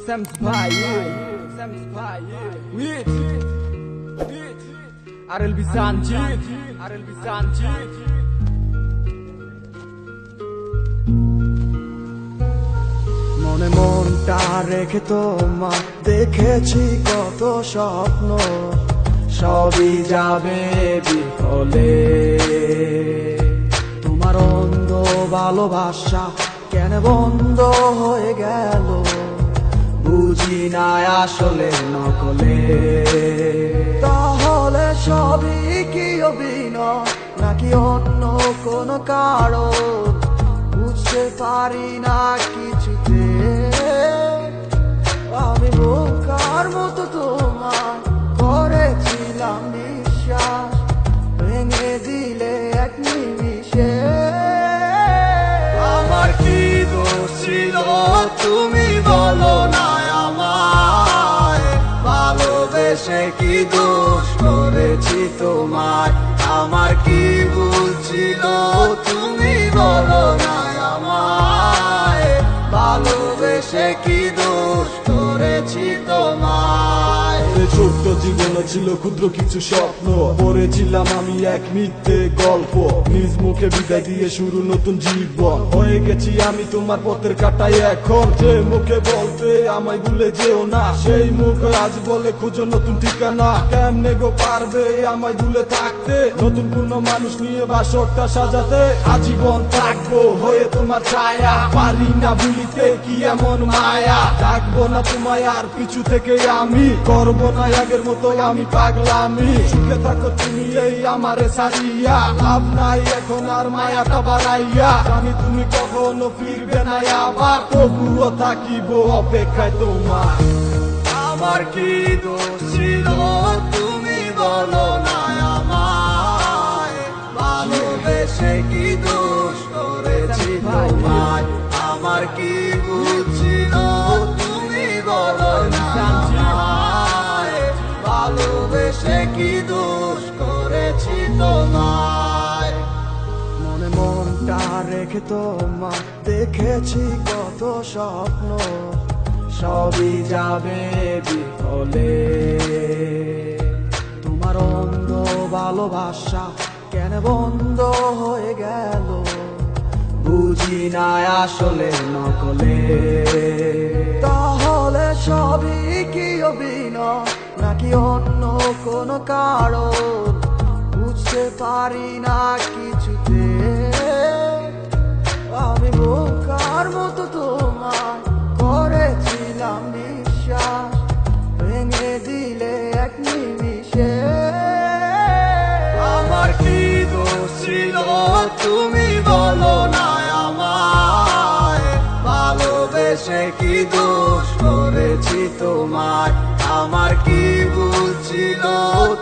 RLB Sanjit, মনে মনটা রেখে তোমার দেখেছি কত স্বপ্ন, সবই যাবে বিফলে। তোমার অন্ধ ভালোবাসা কেন বন্ধ হয়ে গেল, বুঝি না আসলে নকলে। তাহলে সবই কি অভিনয় নাকি অন্য কোনো কারণ, বুঝতে পারি না কিছুতে। আমি বোকার মতো তোমার করেছিলাম বিশ্বাস, ভেঙে দিলে এক নিমিষে। আমার কি দোষ ছিল তুমি বলো না আমায়, ভালোবেসে কি দোষ করেছি তোমায়। আমার কি ভুল ছিল তুমি বলো না আমায়, ভালোবেসে কি দোষ করেছি তোমায়। ছোট্ট জীবনে ছিল ক্ষুদ্র কিছু স্বপ্ন, পড়েছিলাম আমি এক মিথ্যে গল্প। নিজ মুখে বিদায় দিয়ে শুরু নতুন জীবন, হয়ে গেছি আমি তোমার পথের কাটাই এখন। যে মুখে বলতে আমায় ভুলে যেও না, সেই মুখ আজ বলে খুঁজো নতুন ঠিকানা। কেমনে গো পারবে আমায় ভুলে থাকতে, নতুন কোন মানুষ নিয়ে বাসরটা সাজাতে। আজীবন থাকবো হয়ে তোমার ছায়া, পারি না ভুলিতে কি এমন মায়া। ডাকবো না তোমায় আর পিছু থেকে আমি, করবো না আগের মতো আমি পাগলামি। সুখে থাকো তুমি এই আমারে সারিয়া, লাভ নাই এখন আর মায়াটা বাড়াইয়া। জানি তুমি কখনো ফিরবে না আবার, তবুও থাকিব অপেক্ষায় তোমার। আমার কি দোষ ছিল তুমি বলো না আমায়, ভালোবেসে কি দোষ করেছি তোমায়। আমার কি ভুল ছিল তুমি বলো না আমায়, ভালোবেসে কি দোষ করেছি তোমায়। মনে মনটা রেখে তোমার দেখেছি কত স্বপ্ন, সবই যাবে বিফলে। তোমার অন্ধ ভালোবাসা কেন বন্ধ হয়ে গেল, বুঝি না আসলে নকলে। তাহলে সবই কি অভিনয় নাকি অন্য কোনো কারণ, বুঝতে পারি না কিছুতে। আমি বোকার মতো তোমার করেছিলাম বিশ্বাস, ভেঙে দিলে এক নিমিষে। আমার কি দোষ ছিল তুমি বলো না আমায়, ভালোবেসে কি দোষ করেছি তোমায়। আমার কি ভুল ছিল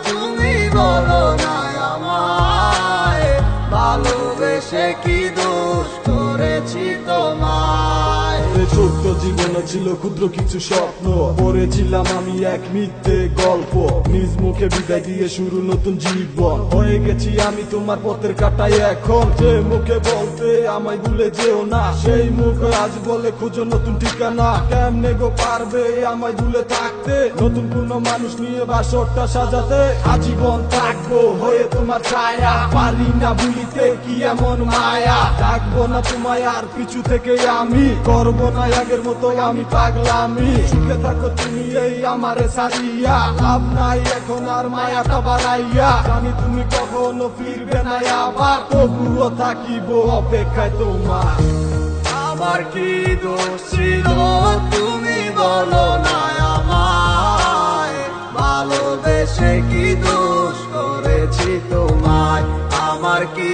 তুমি বলো না আমায়, ভালোবেসে কি দোষ করেছি তোমায়। ছোট্ট জীবনে ছিল ক্ষুদ্র কিছু স্বপ্ন, পড়েছিলাম আমি এক মিথ্যে গল্প। নিজ মুখে বিদায় দিয়ে শুরু নতুন জীবন, হয়ে গেছি আমি তোমার পথের কাটাই এখন। যে মুখে বলতে আমায় ভুলে যেও না, সেই মুখ আজ বলে খুঁজো নতুন ঠিকানা। কেমনে গো পারবে আমায় ভুলে থাকতে, নতুন কোন মানুষ নিয়ে বাসরটা সাজাতে। আজীবন থাকবো হয়ে তোমার ছায়া, পারি না ভুলিতে কি এমন মায়া। ডাকবো না তোমায় আর পিছু থেকে আমি, করবো না আগের মতো আমি পাগলামি। সুখে থাকো তুমি এই আমারে সারিয়া, লাভ নাই এখন আর মায়াটা বাড়াইয়া। জানি তুমি কখনো ফিরবে না আবার, তবুও থাকিব অপেক্ষায় তোমার। আমার কি দোষ ছিল তুমি বলো না আমায়, ভালোবেসে কি দোষ করেছি তোমায়। আমার কি